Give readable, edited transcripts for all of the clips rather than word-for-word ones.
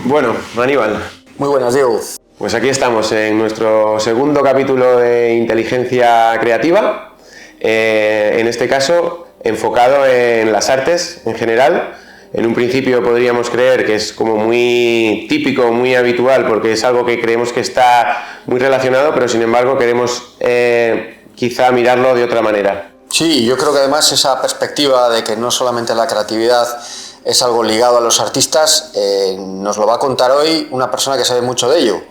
Bueno, Aníbal. Muy buenas, Diego. Pues aquí estamos en nuestro segundo capítulo de inteligencia creativa, en este caso enfocado en las artes en general. En un principio podríamos creer que es como muy típico, muy habitual, porque es algo que creemos que está muy relacionado, pero sin embargo queremos quizá mirarlo de otra manera. Sí, yo creo que además esa perspectiva de que no solamente la creatividad es algo ligado a los artistas, nos lo va a contar hoy una persona que sabe mucho de ello,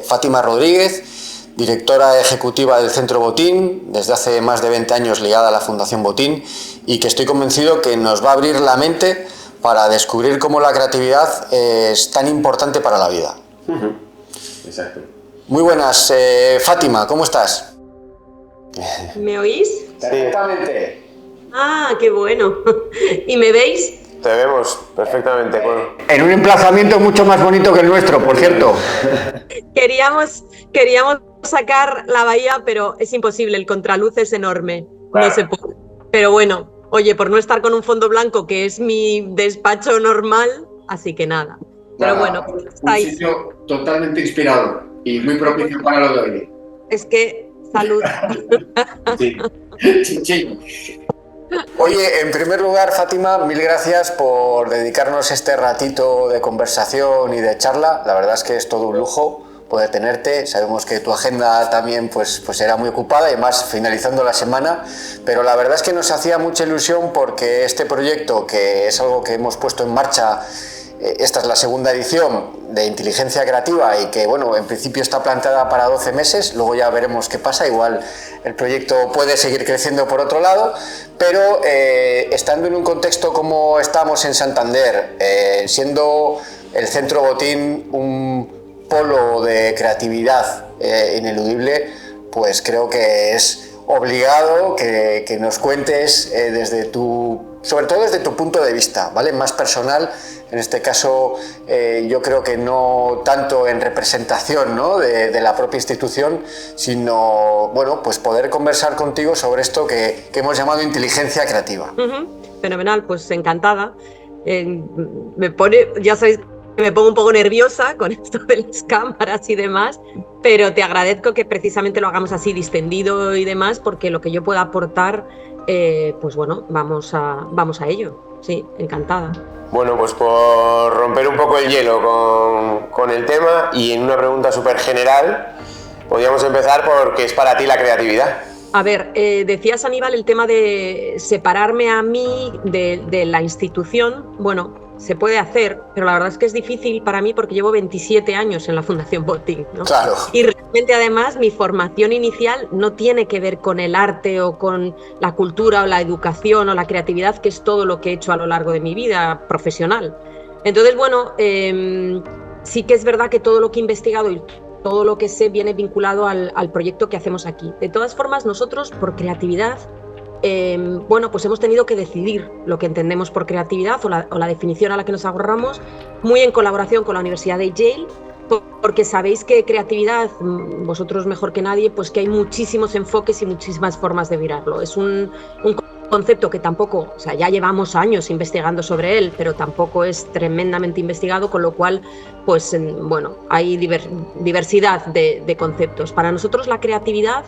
Fátima Rodríguez, directora ejecutiva del Centro Botín, desde hace más de 20 años ligada a la Fundación Botín, y que estoy convencido que nos va a abrir la mente para descubrir cómo la creatividad es tan importante para la vida. Exacto. Muy buenas, Fátima, ¿cómo estás? ¿Me oís? Perfectamente. Ah, qué bueno. ¿Y me veis? Te vemos perfectamente. En un emplazamiento mucho más bonito que el nuestro, por cierto. Queríamos sacar la bahía, pero es imposible, el contraluz es enorme. Claro. No se puede. Pero bueno, oye, por no estar con un fondo blanco, que es mi despacho normal, así que nada. Pero bueno, estáis. Un sitio totalmente inspirado y muy propicio para lo de hoy. Es que, salud. Sí. Chin. Oye, en primer lugar, Fátima, mil gracias por dedicarnos este ratito de conversación y de charla. La verdad es que es todo un lujo poder tenerte. Sabemos que tu agenda también pues era muy ocupada y más finalizando la semana, pero la verdad es que nos hacía mucha ilusión porque este proyecto, que es algo que hemos puesto en marcha, esta es la segunda edición de Inteligencia Creativa y que, bueno, en principio está planteada para 12 meses, luego ya veremos qué pasa, igual el proyecto puede seguir creciendo por otro lado, pero estando en un contexto como estamos en Santander, siendo el Centro Botín un polo de creatividad ineludible, pues creo que es obligado que nos cuentes sobre todo desde tu punto de vista, ¿vale? Más personal. En este caso, yo creo que no tanto en representación, ¿no?, de la propia institución, sino, bueno, pues poder conversar contigo sobre esto que hemos llamado inteligencia creativa. Fenomenal, pues encantada. Ya sabéis que me pongo un poco nerviosa con esto de las cámaras y demás, pero te agradezco que precisamente lo hagamos así distendido y demás, porque lo que yo pueda aportar, pues bueno, vamos a ello. Sí, encantada. Bueno, pues por romper un poco el hielo con el tema y en una pregunta súper general, podríamos empezar por ¿qué es para ti la creatividad? A ver, decías, Aníbal, el tema de separarme a mí de la institución. Bueno, se puede hacer, pero la verdad es que es difícil para mí porque llevo 27 años en la Fundación Botín, ¿no? Claro. Y realmente, además, mi formación inicial no tiene que ver con el arte o con la cultura o la educación o la creatividad, que es todo lo que he hecho a lo largo de mi vida profesional. Entonces, bueno, sí que es verdad que todo lo que he investigado y todo lo que sé viene vinculado al proyecto que hacemos aquí. De todas formas, nosotros, por creatividad, bueno, pues hemos tenido que decidir lo que entendemos por creatividad o la definición a la que nos agarramos, muy en colaboración con la Universidad de Yale, porque sabéis que creatividad, vosotros mejor que nadie, pues que hay muchísimos enfoques y muchísimas formas de mirarlo. Es un concepto que tampoco, o sea, ya llevamos años investigando sobre él, pero tampoco es tremendamente investigado, con lo cual, pues bueno, hay diversidad de conceptos. Para nosotros la creatividad,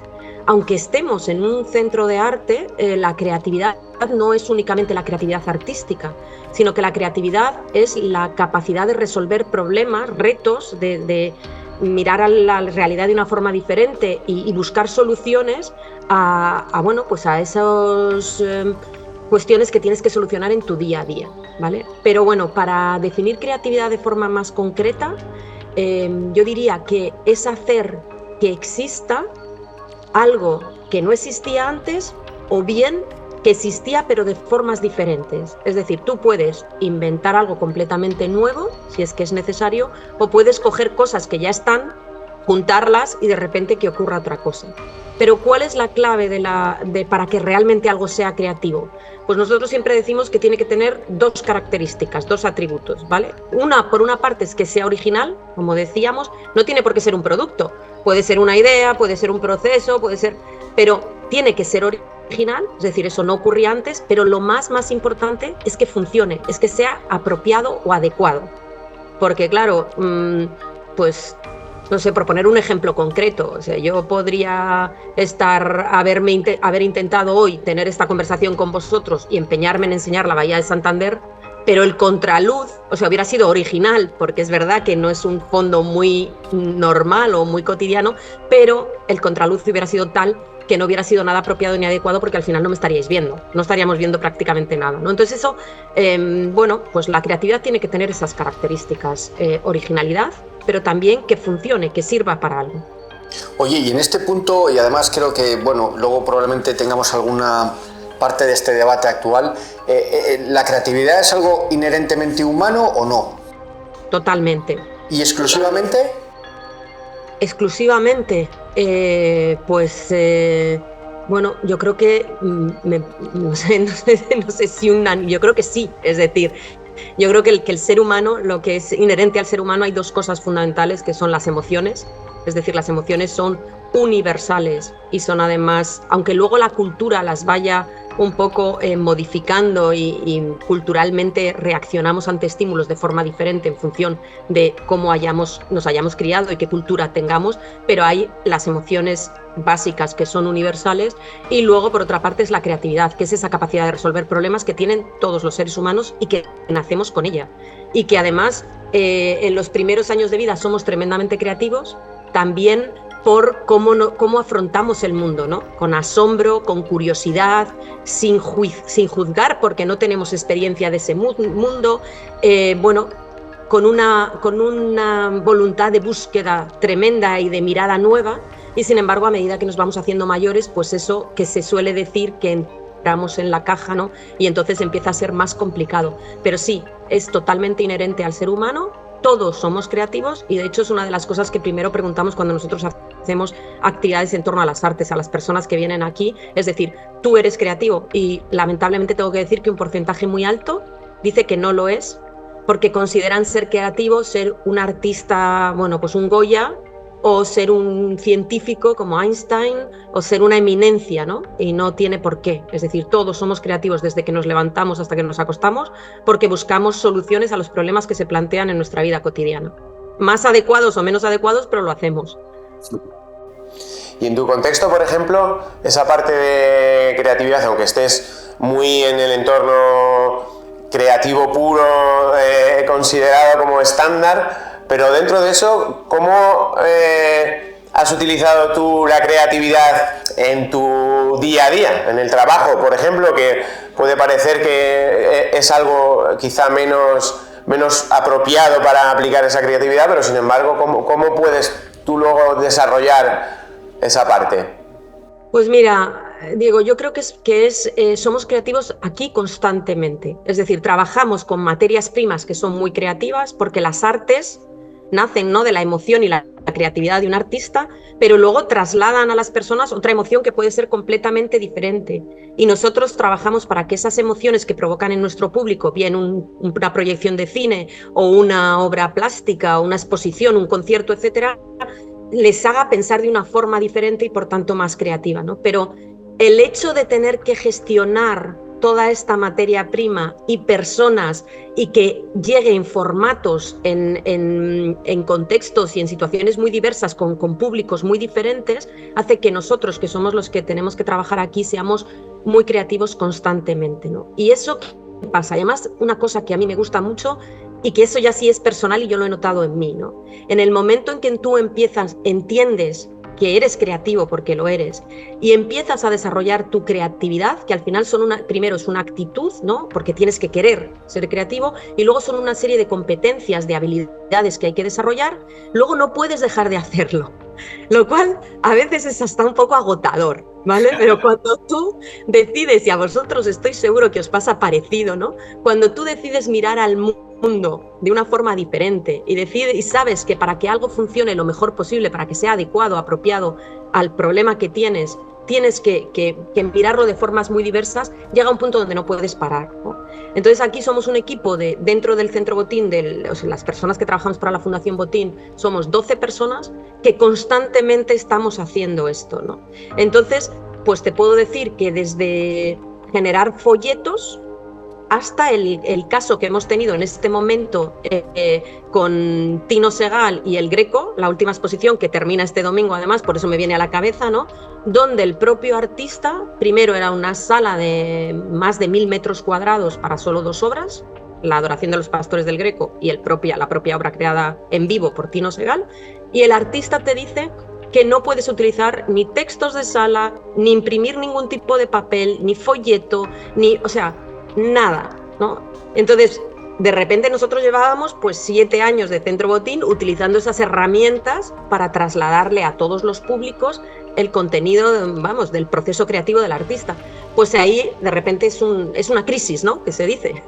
aunque estemos en un centro de arte, la creatividad no es únicamente la creatividad artística, sino que la creatividad es la capacidad de resolver problemas, retos, de mirar a la realidad de una forma diferente y buscar soluciones bueno, pues a esas cuestiones que tienes que solucionar en tu día a día, ¿vale? Pero bueno, para definir creatividad de forma más concreta, yo diría que es hacer que exista algo que no existía antes, o bien que existía pero de formas diferentes. Es decir, tú puedes inventar algo completamente nuevo, si es que es necesario, o puedes coger cosas que ya están, juntarlas y de repente que ocurra otra cosa. Pero ¿cuál es la clave para que realmente algo sea creativo? Pues nosotros siempre decimos que tiene que tener dos características, dos atributos, ¿vale? Por una parte es que sea original, como decíamos, no tiene por qué ser un producto, puede ser una idea, puede ser un proceso, pero tiene que ser original, es decir, eso no ocurría antes, pero lo más importante es que funcione, es que sea apropiado o adecuado. Porque claro, pues no sé, por poner un ejemplo concreto, o sea, yo podría haber intentado hoy tener esta conversación con vosotros y empeñarme en enseñar la Bahía de Santander, pero el contraluz, o sea, hubiera sido original, porque es verdad que no es un fondo muy normal o muy cotidiano, pero el contraluz hubiera sido tal que no hubiera sido nada apropiado ni adecuado, porque al final no me estaríais viendo, no estaríamos viendo prácticamente nada, ¿no? Entonces eso, bueno, pues la creatividad tiene que tener esas características, originalidad, pero también que funcione, que sirva para algo. Oye, y en este punto, y además creo que, bueno, luego probablemente tengamos alguna parte de este debate actual, ¿la creatividad es algo inherentemente humano o no? Totalmente. ¿Y exclusivamente? Exclusivamente, bueno, yo creo que, no sé si yo creo que sí, es decir, yo creo que el ser humano, lo que es inherente al ser humano, hay dos cosas fundamentales que son las emociones, es decir, las emociones son universales y son además, aunque luego la cultura las vaya un poco modificando y culturalmente reaccionamos ante estímulos de forma diferente en función de cómo nos hayamos criado y qué cultura tengamos, pero hay las emociones básicas que son universales, y luego por otra parte es la creatividad, que es esa capacidad de resolver problemas que tienen todos los seres humanos y que nacemos con ella, y que además en los primeros años de vida somos tremendamente creativos, también por cómo afrontamos el mundo, ¿no? Con asombro, con curiosidad, sin juzgar porque no tenemos experiencia de ese mundo, bueno, con una voluntad de búsqueda tremenda y de mirada nueva, y sin embargo a medida que nos vamos haciendo mayores, pues eso que se suele decir que entramos en la caja, ¿no? Y entonces empieza a ser más complicado. Pero sí, es totalmente inherente al ser humano. Todos somos creativos, y de hecho es una de las cosas que primero preguntamos cuando nosotros hacemos actividades en torno a las artes, a las personas que vienen aquí, es decir, ¿tú eres creativo? Y lamentablemente tengo que decir que un porcentaje muy alto dice que no lo es, porque consideran ser creativo, ser un artista, bueno, pues un Goya, o ser un científico como Einstein, o ser una eminencia, ¿no? Y no tiene por qué. Es decir, todos somos creativos desde que nos levantamos hasta que nos acostamos, porque buscamos soluciones a los problemas que se plantean en nuestra vida cotidiana. Más adecuados o menos adecuados, pero lo hacemos. Y en tu contexto, por ejemplo, esa parte de creatividad, aunque estés muy en el entorno creativo puro, considerado como estándar, pero dentro de eso, ¿cómo has utilizado tú la creatividad en tu día a día, en el trabajo, por ejemplo, que puede parecer que es algo quizá menos apropiado para aplicar esa creatividad, pero sin embargo, ¿cómo puedes tú luego desarrollar esa parte? Pues mira, Diego, yo creo que somos creativos aquí constantemente. Es decir, trabajamos con materias primas que son muy creativas, porque las artes nacen, ¿no?, de la emoción y la creatividad de un artista, pero luego trasladan a las personas otra emoción que puede ser completamente diferente. Y nosotros trabajamos para que esas emociones que provocan en nuestro público, bien una proyección de cine o una obra plástica o una exposición, un concierto, etcétera, les haga pensar de una forma diferente y por tanto más creativa, ¿no? Pero el hecho de tener que gestionar toda esta materia prima y personas, y que llegue en formatos, en contextos y en situaciones muy diversas, con públicos muy diferentes, hace que nosotros, que somos los que tenemos que trabajar aquí, seamos muy creativos constantemente, ¿no? Y eso pasa. Además, una cosa que a mí me gusta mucho, y que eso ya sí es personal y yo lo he notado en mí, ¿no? En el momento en que tú entiendes que eres creativo, porque lo eres, y empiezas a desarrollar tu creatividad, que al final primero es una actitud, ¿no?, porque tienes que querer ser creativo, y luego son una serie de competencias, de habilidades que hay que desarrollar, luego no puedes dejar de hacerlo, lo cual a veces es hasta un poco agotador, ¿vale? Pero cuando tú decides, y a vosotros estoy seguro que os pasa parecido, ¿no?, cuando tú decides mirar al mundo mundo de una forma diferente y sabes que para que algo funcione lo mejor posible, para que sea adecuado, apropiado al problema que tienes que mirarlo de formas muy diversas, llega a un punto donde no puedes parar, ¿no? Entonces aquí somos un equipo dentro del Centro Botín, las personas que trabajamos para la Fundación Botín, somos 12 personas que constantemente estamos haciendo esto, ¿no? Entonces, pues te puedo decir que desde generar folletos hasta el caso que hemos tenido en este momento con Tino Segal y el Greco, la última exposición que termina este domingo, además, por eso me viene a la cabeza, ¿no? Donde el propio artista, primero era una sala de más de 1000 metros cuadrados para solo 2 obras, La adoración de los pastores del Greco y la propia obra creada en vivo por Tino Segal, y el artista te dice que no puedes utilizar ni textos de sala, ni imprimir ningún tipo de papel, ni folleto, o sea, nada, ¿no? Entonces, de repente nosotros llevábamos pues 7 años de Centro Botín utilizando esas herramientas para trasladarle a todos los públicos el contenido, vamos, del proceso creativo del artista. Pues ahí de repente es una crisis, ¿no? Que se dice.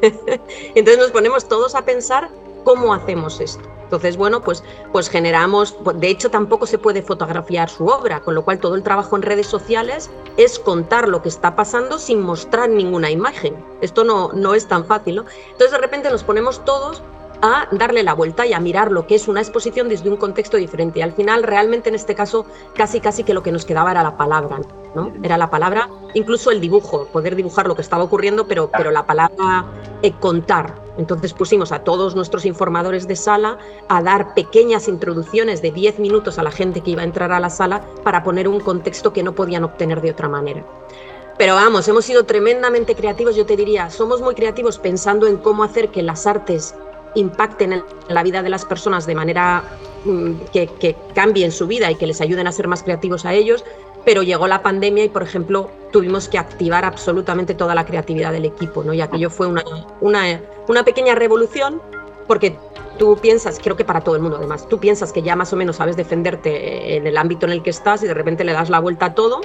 Entonces nos ponemos todos a pensar cómo hacemos esto. Entonces, bueno, pues generamos, de hecho tampoco se puede fotografiar su obra, con lo cual todo el trabajo en redes sociales es contar lo que está pasando sin mostrar ninguna imagen. Esto no es tan fácil, ¿no? Entonces de repente nos ponemos todos a darle la vuelta y a mirar lo que es una exposición desde un contexto diferente. Y al final, realmente en este caso, casi que lo que nos quedaba era la palabra, ¿no? Era la palabra, incluso el dibujo, poder dibujar lo que estaba ocurriendo, pero la palabra contar. Entonces pusimos a todos nuestros informadores de sala a dar pequeñas introducciones de 10 minutos a la gente que iba a entrar a la sala para poner un contexto que no podían obtener de otra manera. Pero vamos, hemos sido tremendamente creativos, yo te diría, somos muy creativos pensando en cómo hacer que las artes impacten en la vida de las personas de manera que cambien su vida y que les ayuden a ser más creativos a ellos, pero llegó la pandemia y, por ejemplo, tuvimos que activar absolutamente toda la creatividad del equipo, ¿no? Y aquello fue una pequeña revolución, porque tú piensas, creo que para todo el mundo además, tú piensas que ya más o menos sabes defenderte en el ámbito en el que estás y de repente le das la vuelta a todo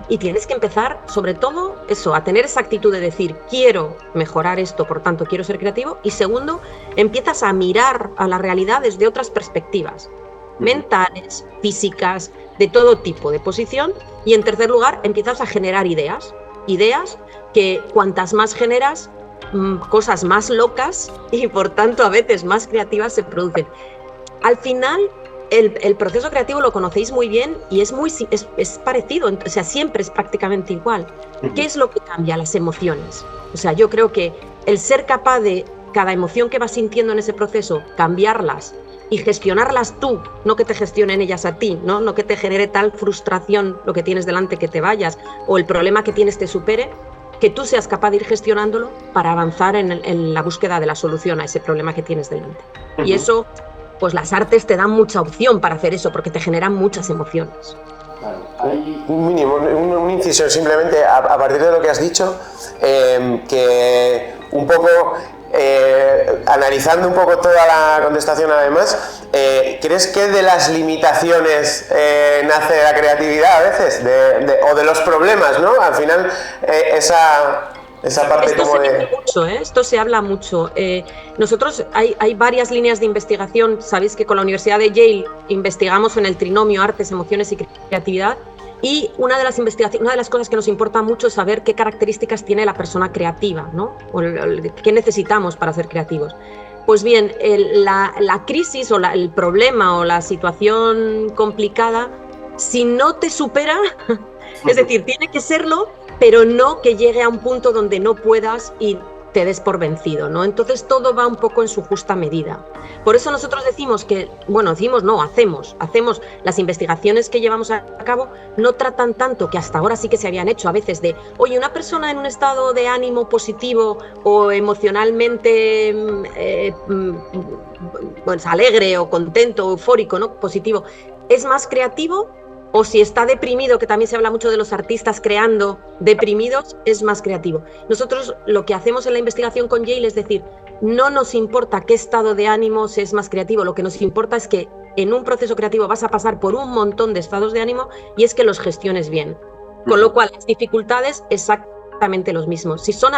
y tienes que empezar, sobre todo, eso, a tener esa actitud de decir, quiero mejorar esto, por tanto quiero ser creativo, y segundo, empiezas a mirar a la realidad desde otras perspectivas, mentales, físicas, de todo tipo de posición, y en tercer lugar, empiezas a generar ideas que cuantas más generas, cosas más locas y por tanto a veces más creativas se producen. Al final, el proceso creativo lo conocéis muy bien y es parecido, o sea, siempre es prácticamente igual. ¿Qué es lo que cambia? Las emociones. O sea, yo creo que el ser capaz de cada emoción que vas sintiendo en ese proceso, cambiarlas y gestionarlas tú, no que te gestionen ellas a ti, no que te genere tal frustración lo que tienes delante que te vayas o el problema que tienes te supere, que tú seas capaz de ir gestionándolo para avanzar en la búsqueda de la solución a ese problema que tienes delante. Y eso, pues las artes te dan mucha opción para hacer eso, porque te generan muchas emociones. Un inciso simplemente a partir de lo que has dicho, que un poco analizando un poco toda la contestación además, ¿crees que de las limitaciones nace la creatividad a veces? O de los problemas, ¿no? Al final esa parte esto como de... Esto se habla mucho. Nosotros hay varias líneas de investigación. Sabéis que con la Universidad de Yale investigamos en el trinomio artes, emociones y creatividad. Y una de las cosas que nos importa mucho es saber qué características tiene la persona creativa, ¿no? O qué necesitamos para ser creativos. Pues bien, la crisis o el problema o la situación complicada, si no te supera, es decir, tiene que serlo, pero no que llegue a un punto donde no puedas y te des por vencido, ¿no? Entonces todo va un poco en su justa medida. Por eso nosotros hacemos las investigaciones que llevamos a cabo, no tratan tanto, que hasta ahora sí que se habían hecho a veces, de, oye, una persona en un estado de ánimo positivo o emocionalmente pues alegre o contento, eufórico, ¿no? Positivo, ¿es más creativo? O si está deprimido, que también se habla mucho de los artistas creando deprimidos, es más creativo. Nosotros lo que hacemos en la investigación con Yale es decir, no nos importa qué estado de ánimo se es más creativo, lo que nos importa es que en un proceso creativo vas a pasar por un montón de estados de ánimo y es que los gestiones bien. Con lo cual, las dificultades exactamente los mismos. Si son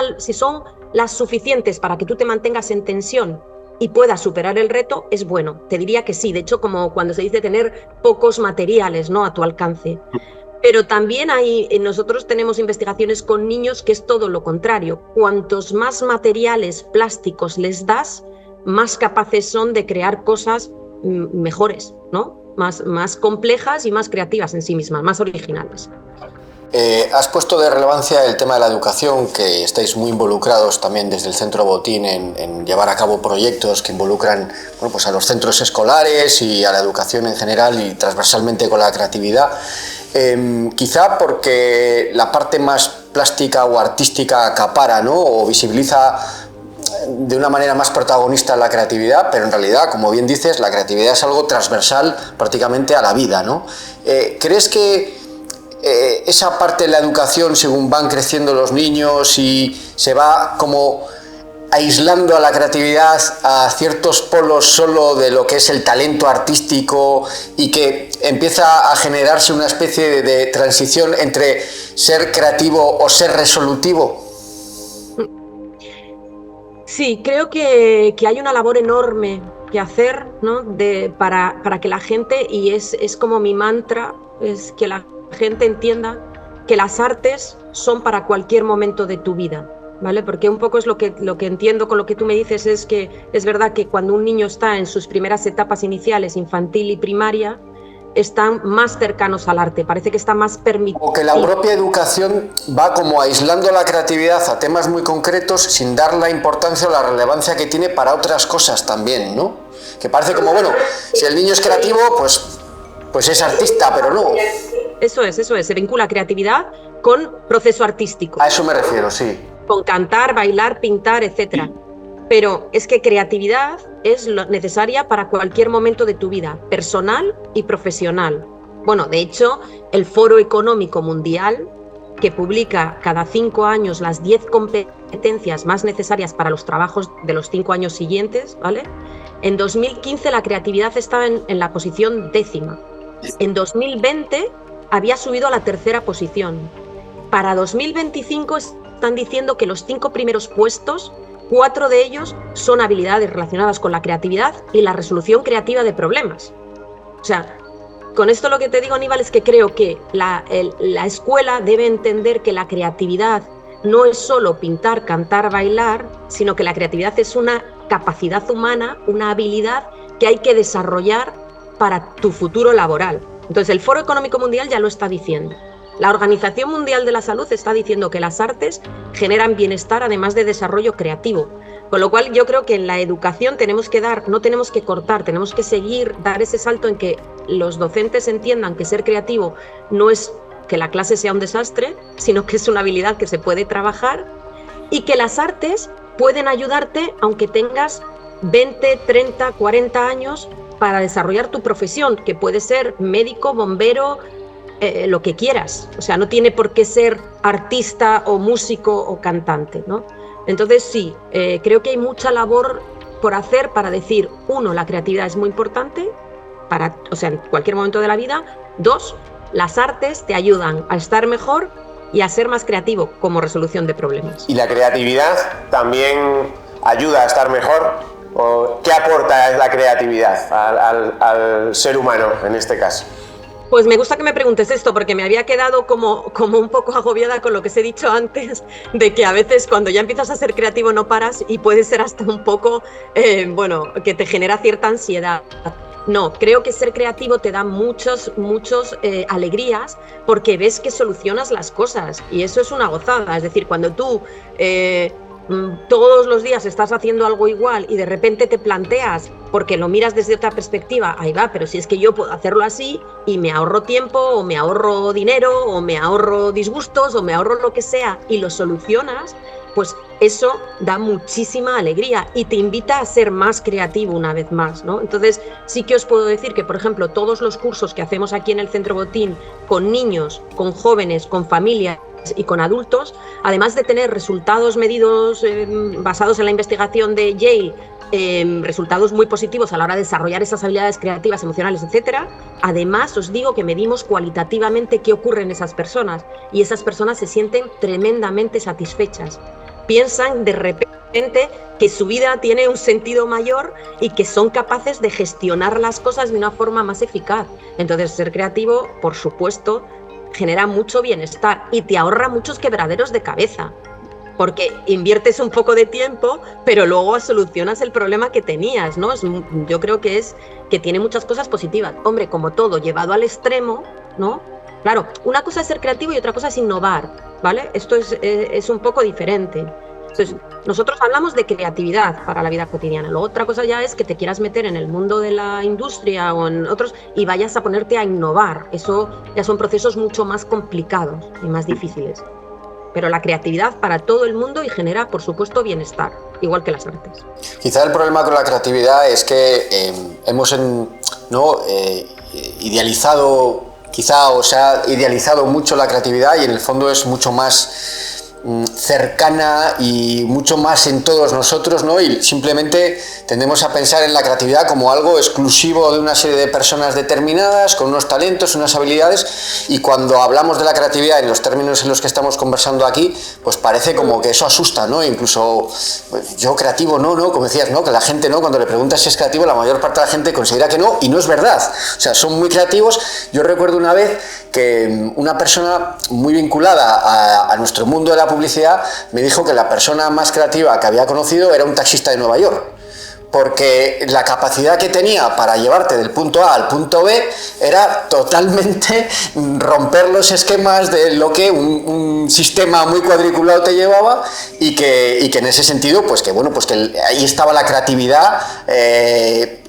las suficientes para que tú te mantengas en tensión y puedas superar el reto, es bueno. Te diría que sí, de hecho, como cuando se dice tener pocos materiales, ¿no?, a tu alcance. Pero también nosotros tenemos investigaciones con niños que es todo lo contrario. Cuantos más materiales plásticos les das, más capaces son de crear cosas mejores, ¿no? Más complejas y más creativas en sí mismas, más originales. Has puesto de relevancia el tema de la educación, que estáis muy involucrados también desde el Centro Botín en llevar a cabo proyectos que involucran, bueno, pues a los centros escolares y a la educación en general y transversalmente con la creatividad. Quizá porque la parte más plástica o artística acapara, ¿no?, o visibiliza de una manera más protagonista la creatividad, pero en realidad, como bien dices, la creatividad es algo transversal prácticamente a la vida, ¿no? ¿Crees que esa parte de la educación, según van creciendo los niños y se va como aislando a la creatividad a ciertos polos solo de lo que es el talento artístico y que empieza a generarse una especie de transición entre ser creativo o ser resolutivo? Sí, creo que hay una labor enorme que hacer, ¿no?, para que la gente, y es como mi mantra, es que la gente entienda que las artes son para cualquier momento de tu vida, ¿vale? Porque un poco es lo que entiendo con lo que tú me dices, es que es verdad que cuando un niño está en sus primeras etapas iniciales, infantil y primaria, están más cercanos al arte, parece que está más permitido. O que la propia educación va como aislando la creatividad a temas muy concretos sin dar la importancia o la relevancia que tiene para otras cosas también, ¿no? Que parece como, bueno, si el niño es creativo, pues es artista, pero no. Eso es, se vincula creatividad con proceso artístico. A eso me refiero, sí. Con cantar, bailar, pintar, etc. Pero es que creatividad es necesaria para cualquier momento de tu vida, personal y profesional. Bueno, de hecho, el Foro Económico Mundial, que publica cada 5 años las 10 competencias más necesarias para los trabajos de los 5 años siguientes, ¿vale? En 2015 la creatividad estaba en la posición 10ª. En 2020 había subido a la 3ª posición. Para 2025 están diciendo que los 5 primeros puestos, 4 de ellos son habilidades relacionadas con la creatividad y la resolución creativa de problemas. O sea, con esto lo que te digo, Aníbal, es que creo que la escuela debe entender que la creatividad no es solo pintar, cantar, bailar, sino que la creatividad es una capacidad humana, una habilidad que hay que desarrollar para tu futuro laboral. Entonces, el Foro Económico Mundial ya lo está diciendo. La Organización Mundial de la Salud está diciendo que las artes generan bienestar además de desarrollo creativo. Con lo cual yo creo que en la educación no tenemos que cortar, tenemos que seguir, dar ese salto en que los docentes entiendan que ser creativo no es que la clase sea un desastre, sino que es una habilidad que se puede trabajar y que las artes pueden ayudarte aunque tengas 20, 30, 40 años para desarrollar tu profesión, que puede ser médico, bombero, lo que quieras. O sea, no tiene por qué ser artista o músico o cantante, ¿no? Entonces sí, creo que hay mucha labor por hacer para decir, 1, la creatividad es muy importante, en cualquier momento de la vida. 2, las artes te ayudan a estar mejor y a ser más creativo como resolución de problemas. ¿Y la creatividad también ayuda a estar mejor? ¿O qué aporta la creatividad al ser humano en este caso? Pues me gusta que me preguntes esto, porque me había quedado como un poco agobiada con lo que os he dicho antes, de que a veces cuando ya empiezas a ser creativo no paras y puede ser hasta un poco, que te genera cierta ansiedad. No, creo que ser creativo te da muchos alegrías porque ves que solucionas las cosas y eso es una gozada. Es decir, cuando tú todos los días estás haciendo algo igual y de repente te planteas, porque lo miras desde otra perspectiva, ahí va, pero si es que yo puedo hacerlo así y me ahorro tiempo o me ahorro dinero o me ahorro disgustos o me ahorro lo que sea y lo solucionas, pues eso da muchísima alegría y te invita a ser más creativo una vez más, ¿no? Entonces sí que os puedo decir que, por ejemplo, todos los cursos que hacemos aquí en el Centro Botín con niños, con jóvenes, con familias y con adultos, además de tener resultados medidos basados en la investigación de Yale, resultados muy positivos a la hora de desarrollar esas habilidades creativas, emocionales, etcétera. Además, os digo que medimos cualitativamente qué ocurre en esas personas y esas personas se sienten tremendamente satisfechas piensan de repente que su vida tiene un sentido mayor y que son capaces de gestionar las cosas de una forma más eficaz. Entonces, ser creativo, por supuesto, genera mucho bienestar y te ahorra muchos quebraderos de cabeza, porque inviertes un poco de tiempo, pero luego solucionas el problema que tenías, ¿no? Yo creo que tiene muchas cosas positivas. Hombre, como todo, llevado al extremo, ¿no? Claro, una cosa es ser creativo y otra cosa es innovar, ¿vale? Esto es un poco diferente. Entonces, nosotros hablamos de creatividad para la vida cotidiana. Luego otra cosa ya es que te quieras meter en el mundo de la industria o en otros y vayas a ponerte a innovar. Eso ya son procesos mucho más complicados y más difíciles. Pero la creatividad para todo el mundo y genera, por supuesto, bienestar, igual que las artes. Quizá el problema con la creatividad es que hemos idealizado, quizá o se ha idealizado mucho la creatividad y en el fondo es mucho más cercana y mucho más en todos nosotros, ¿no? Y simplemente tendemos a pensar en la creatividad como algo exclusivo de una serie de personas determinadas, con unos talentos, unas habilidades, y cuando hablamos de la creatividad en los términos en los que estamos conversando aquí, pues parece como que eso asusta, ¿no? Incluso pues, yo creativo no, como decías, ¿no? Que la gente, ¿no? Cuando le preguntas si es creativo, la mayor parte de la gente considera que no, y no es verdad. O sea, son muy creativos. Yo recuerdo una vez que una persona muy vinculada a nuestro mundo de la publicidad me dijo que la persona más creativa que había conocido era un taxista de Nueva York, porque la capacidad que tenía para llevarte del punto A al punto B era totalmente romper los esquemas de lo que un sistema muy cuadriculado te llevaba y que en ese sentido, pues que bueno, pues que ahí estaba la creatividad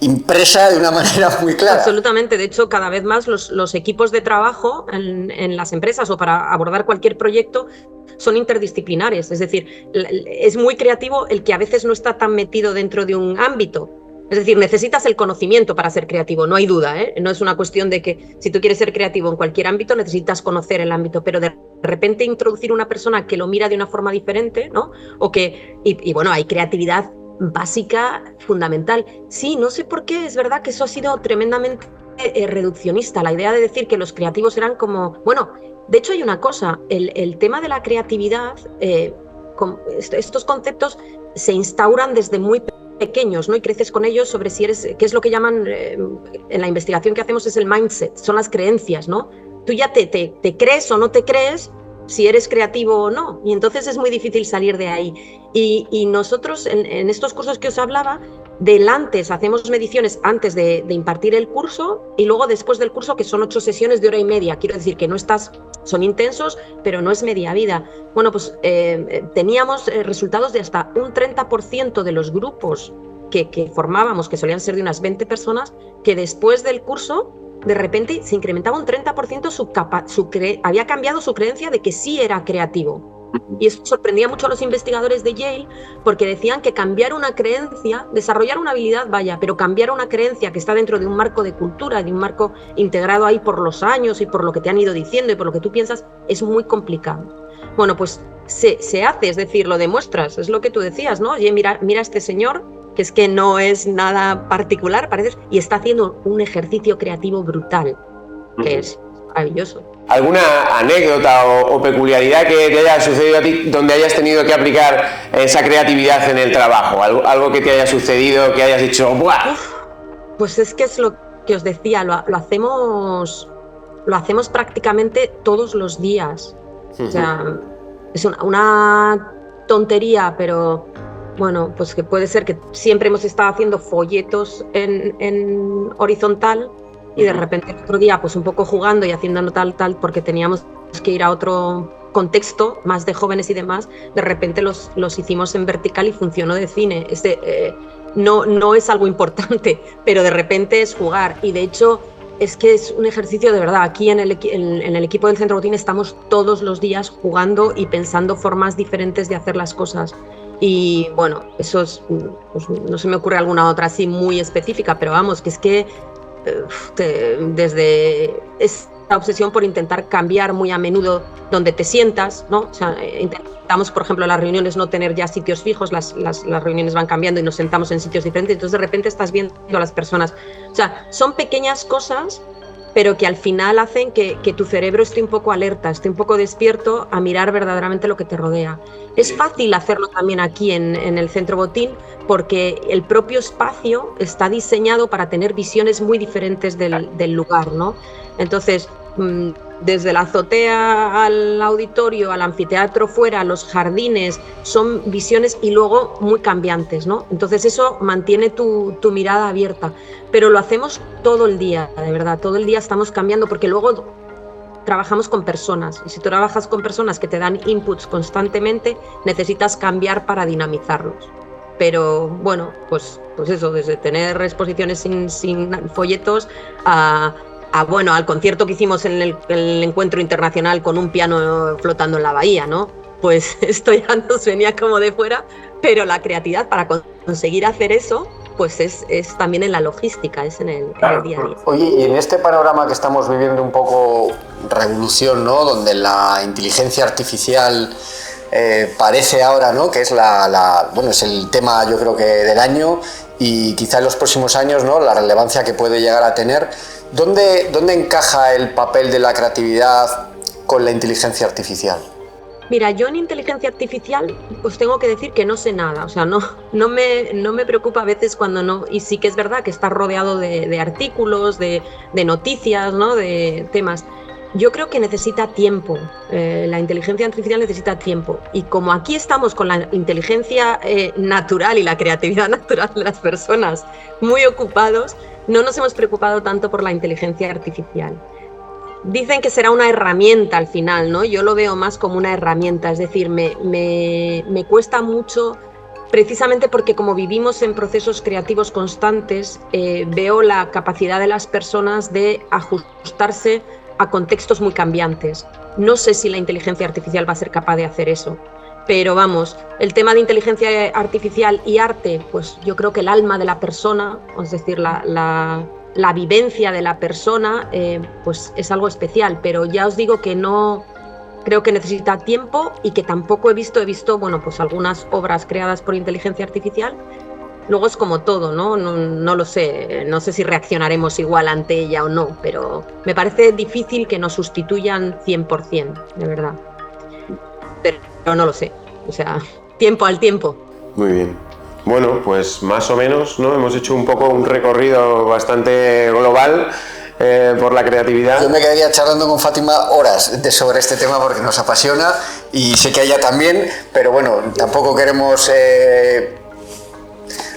impresa de una manera muy clara. Absolutamente, de hecho cada vez más los equipos de trabajo en las empresas o para abordar cualquier proyecto son interdisciplinares, es decir, es muy creativo el que a veces no está tan metido dentro de un ámbito. Es decir, necesitas el conocimiento para ser creativo, no hay duda, ¿eh? No es una cuestión de que si tú quieres ser creativo en cualquier ámbito necesitas conocer el ámbito, pero de repente introducir una persona que lo mira de una forma diferente, ¿no? Y bueno, hay creatividad básica, fundamental. Sí, no sé por qué, es verdad que eso ha sido tremendamente reduccionista, la idea de decir que los creativos eran como... Bueno, de hecho hay una cosa, el tema de la creatividad, estos conceptos se instauran desde muy pequeños, ¿no? Y creces con ellos sobre si eres, qué es lo que llaman, en la investigación que hacemos es el mindset, son las creencias, ¿no? Tú ya te crees o no te crees si eres creativo o no, y entonces es muy difícil salir de ahí. Y nosotros en estos cursos que os hablaba, hacemos mediciones antes de impartir el curso y luego después del curso, que son 8 sesiones de hora y media. Quiero decir que son intensos, pero no es media vida. Bueno, pues teníamos resultados de hasta un 30% de los grupos que formábamos, que solían ser de unas 20 personas, que después del curso de repente se incrementaba un 30% había cambiado su creencia de que sí era creativo. Y eso sorprendía mucho a los investigadores de Yale, porque decían que cambiar una creencia, desarrollar una habilidad, pero cambiar una creencia que está dentro de un marco de cultura, de un marco integrado ahí por los años y por lo que te han ido diciendo y por lo que tú piensas, es muy complicado. Bueno, pues se hace, es decir, lo demuestras, es lo que tú decías, ¿no? Oye, mira a este señor, que es que no es nada particular, parece, y está haciendo un ejercicio creativo brutal, que es maravilloso. ¿Alguna anécdota o peculiaridad que te haya sucedido a ti donde hayas tenido que aplicar esa creatividad en el trabajo? ¿Algo que te haya sucedido, que hayas dicho ¡buah! Pues es que es lo que os decía, lo hacemos prácticamente todos los días. O sea, es una tontería, pero bueno, pues que puede ser que siempre hemos estado haciendo folletos en horizontal y de repente el otro día, pues un poco jugando y haciendo tal, porque teníamos que ir a otro contexto, más de jóvenes y demás, de repente los hicimos en vertical y funcionó de cine. No es algo importante, pero de repente es jugar. Y de hecho es que es un ejercicio de verdad. Aquí en el equipo del Centro Botín estamos todos los días jugando y pensando formas diferentes de hacer las cosas. Y bueno, eso es, pues, no se me ocurre alguna otra así muy específica, pero vamos, que es que desde esta obsesión por intentar cambiar muy a menudo donde te sientas, ¿no? O sea, intentamos, por ejemplo, las reuniones no tener ya sitios fijos, las reuniones van cambiando y nos sentamos en sitios diferentes, entonces de repente estás viendo a las personas. O sea, son pequeñas cosas pero que al final hacen que tu cerebro esté un poco alerta, esté un poco despierto a mirar verdaderamente lo que te rodea. Es fácil hacerlo también aquí en el Centro Botín, porque el propio espacio está diseñado para tener visiones muy diferentes del lugar, ¿no? Entonces, desde la azotea al auditorio, al anfiteatro fuera, los jardines, son visiones y luego muy cambiantes, ¿no? Entonces eso mantiene tu mirada abierta, pero lo hacemos todo el día, de verdad, todo el día estamos cambiando, porque luego trabajamos con personas, y si tú trabajas con personas que te dan inputs constantemente, necesitas cambiar para dinamizarlos. Pero bueno, pues eso, desde tener exposiciones sin folletos bueno, al concierto que hicimos en el encuentro internacional con un piano flotando en la bahía, ¿no? Pues esto ya nos venía como de fuera, pero la creatividad para conseguir hacer eso, pues es también en la logística, es en el día a día. Oye, y en este panorama que estamos viviendo un poco revolución, ¿no? Donde la inteligencia artificial parece ahora, ¿no? Que es bueno, es el tema, yo creo que del año, y quizá en los próximos años, ¿no? La relevancia que puede llegar a tener. ¿Dónde encaja el papel de la creatividad con la inteligencia artificial? Mira, yo en inteligencia artificial os tengo que decir que no sé nada, o sea, no me preocupa a veces cuando no, y sí que es verdad que está rodeado de artículos, de noticias, ¿no? De temas. Yo creo que necesita tiempo, la inteligencia artificial necesita tiempo, y como aquí estamos con la inteligencia natural y la creatividad natural de las personas muy ocupados, no nos hemos preocupado tanto por la inteligencia artificial. Dicen que será una herramienta al final, ¿no? Yo lo veo más como una herramienta, es decir, me cuesta mucho, precisamente porque como vivimos en procesos creativos constantes, veo la capacidad de las personas de ajustarse a contextos muy cambiantes. No sé si la inteligencia artificial va a ser capaz de hacer eso, pero vamos, el tema de inteligencia artificial y arte, pues yo creo que el alma de la persona, es decir, la vivencia de la persona, pues es algo especial, pero ya os digo que no creo que necesita tiempo, y que tampoco he visto, bueno, pues algunas obras creadas por inteligencia artificial. Luego es como todo, ¿no? No lo sé, no sé si reaccionaremos igual ante ella o no, pero me parece difícil que nos sustituyan 100%, de verdad. Pero no lo sé, o sea, tiempo al tiempo. Muy bien. Bueno, pues más o menos, ¿no? Hemos hecho un poco un recorrido bastante global por la creatividad. Yo me quedaría charlando con Fátima horas sobre este tema porque nos apasiona, y sé que a ella también, pero bueno, tampoco queremos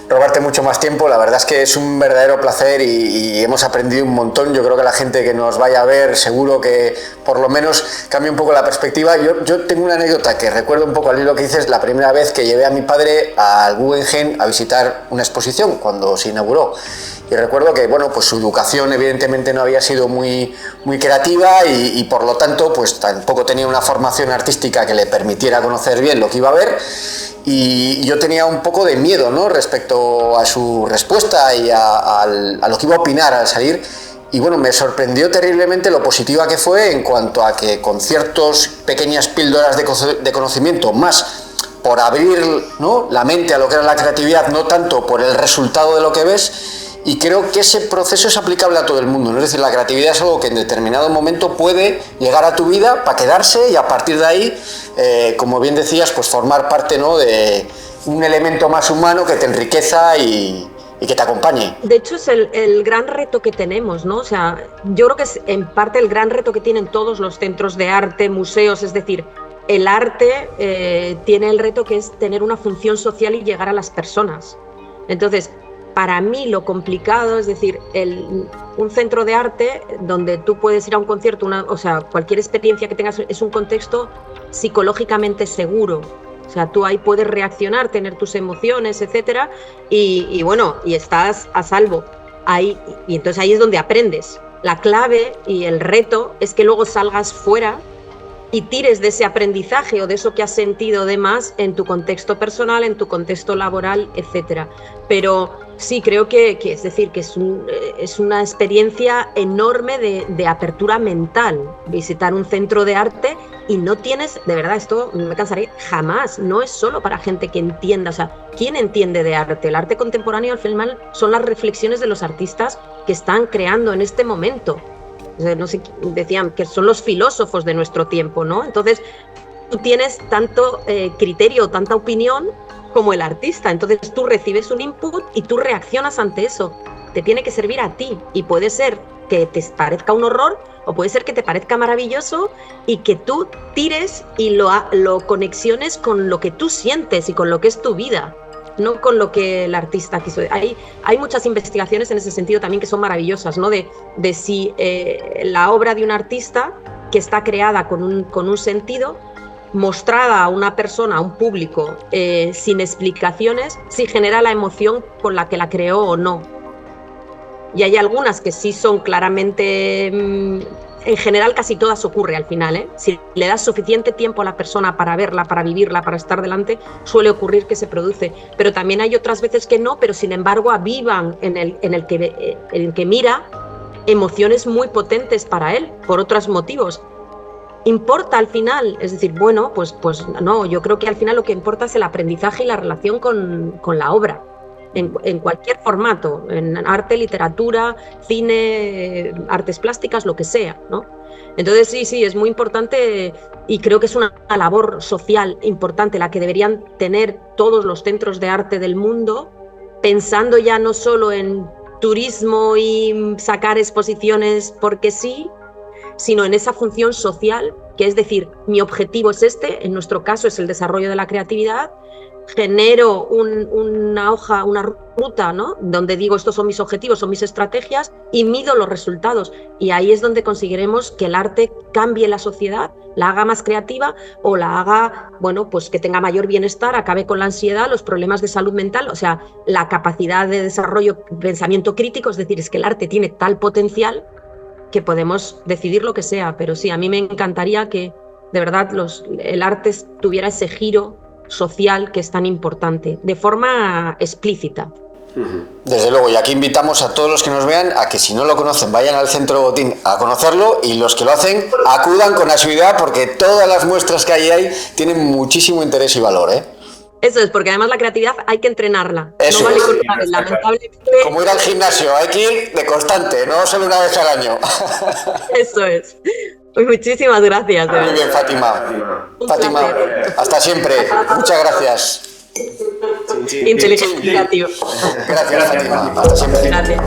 robarte mucho más tiempo. La verdad es que es un verdadero placer y hemos aprendido un montón. Yo creo que la gente que nos vaya a ver seguro que por lo menos cambia un poco la perspectiva. Yo tengo una anécdota que recuerdo un poco al hilo que dices, la primera vez que llevé a mi padre al Guggenheim a visitar una exposición cuando se inauguró. Y recuerdo que, bueno, pues su educación evidentemente no había sido muy creativa, y por lo tanto pues tampoco tenía una formación artística que le permitiera conocer bien lo que iba a ver, y yo tenía un poco de miedo, ¿no? Respecto a su respuesta y a lo que iba a opinar al salir. Y bueno, me sorprendió terriblemente lo positiva que fue, en cuanto a que con ciertas pequeñas píldoras de conocimiento, más por abrir, ¿no?, la mente a lo que era la creatividad, no tanto por el resultado de lo que ves. Y creo que ese proceso es aplicable a todo el mundo, ¿no? Es decir, la creatividad es algo que en determinado momento puede llegar a tu vida para quedarse, y a partir de ahí, como bien decías, pues formar parte, ¿no?, de un elemento más humano que te enriqueza y que te acompañe. De hecho, es el gran reto que tenemos, ¿no? O sea, yo creo que es en parte el gran reto que tienen todos los centros de arte, museos, es decir, el arte tiene el reto que es tener una función social y llegar a las personas. Entonces, para mí lo complicado, es decir, un centro de arte donde tú puedes ir a un concierto, o sea, cualquier experiencia que tengas, es un contexto psicológicamente seguro. O sea, tú ahí puedes reaccionar, tener tus emociones, etcétera, y bueno, y estás a salvo. Ahí, y entonces ahí es donde aprendes. La clave y el reto es que luego salgas fuera y tires de ese aprendizaje o de eso que has sentido de más en tu contexto personal, en tu contexto laboral, etcétera. Pero sí, creo que es decir, que es una experiencia enorme de apertura mental, visitar un centro de arte, y no tienes, de verdad, esto me cansaré jamás, no es solo para gente que entienda, o sea, ¿quién entiende de arte? El arte contemporáneo al final son las reflexiones de los artistas que están creando en este momento. no sé, decían que son los filósofos de nuestro tiempo, ¿no? Entonces, tú tienes tanto criterio, tanta opinión como el artista. Entonces tú recibes un input y tú reaccionas ante eso. Te tiene que servir a ti y puede ser que te parezca un horror o puede ser que te parezca maravilloso y que tú tires y lo conexiones con lo que tú sientes y con lo que es tu vida, no con lo que el artista quiso. Hay muchas investigaciones en ese sentido también que son maravillosas, ¿no? De si la obra de un artista que está creada con un sentido, mostrada a una persona, a un público, sin explicaciones, si genera la emoción con la que la creó o no. Y hay algunas que sí son claramente, en general casi todas ocurre al final, ¿eh? Si le das suficiente tiempo a la persona para verla, para vivirla, para estar delante, suele ocurrir que se produce. Pero también hay otras veces que no, pero sin embargo avivan en el que mira emociones muy potentes para él, por otros motivos. ¿Importa al final? Es decir, bueno, pues no, yo creo que al final lo que importa es el aprendizaje y la relación con la obra, en cualquier formato, en arte, literatura, cine, artes plásticas, lo que sea, ¿no? Entonces sí, es muy importante y creo que es una labor social importante la que deberían tener todos los centros de arte del mundo, pensando ya no solo en turismo y sacar exposiciones porque sí, sino en esa función social, que es decir, mi objetivo es este, en nuestro caso es el desarrollo de la creatividad, genero una hoja, una ruta, ¿no? Donde digo estos son mis objetivos, son mis estrategias y mido los resultados. Y ahí es donde conseguiremos que el arte cambie la sociedad, la haga más creativa o la haga, bueno, pues que tenga mayor bienestar, acabe con la ansiedad, los problemas de salud mental, o sea, la capacidad de desarrollo, pensamiento crítico, es decir, es que el arte tiene tal potencial que podemos decidir lo que sea, pero sí, a mí me encantaría que de verdad el arte tuviera ese giro social que es tan importante, de forma explícita. Desde luego, y aquí invitamos a todos los que nos vean a que si no lo conocen vayan al Centro Botín a conocerlo y los que lo hacen acudan con asiduidad porque todas las muestras que hay ahí tienen muchísimo interés y valor, ¿eh? Eso es, porque además la creatividad hay que entrenarla. Eso no vale es. con una vez, lamentablemente. Como ir al gimnasio, hay que ir de constante, no solo una vez al año. Eso es. Pues muchísimas gracias. Muy bien, Fátima. Fátima, hasta siempre. Muchas gracias. Inteligencia creativa. Gracias, Fátima. Hasta siempre. Gracias.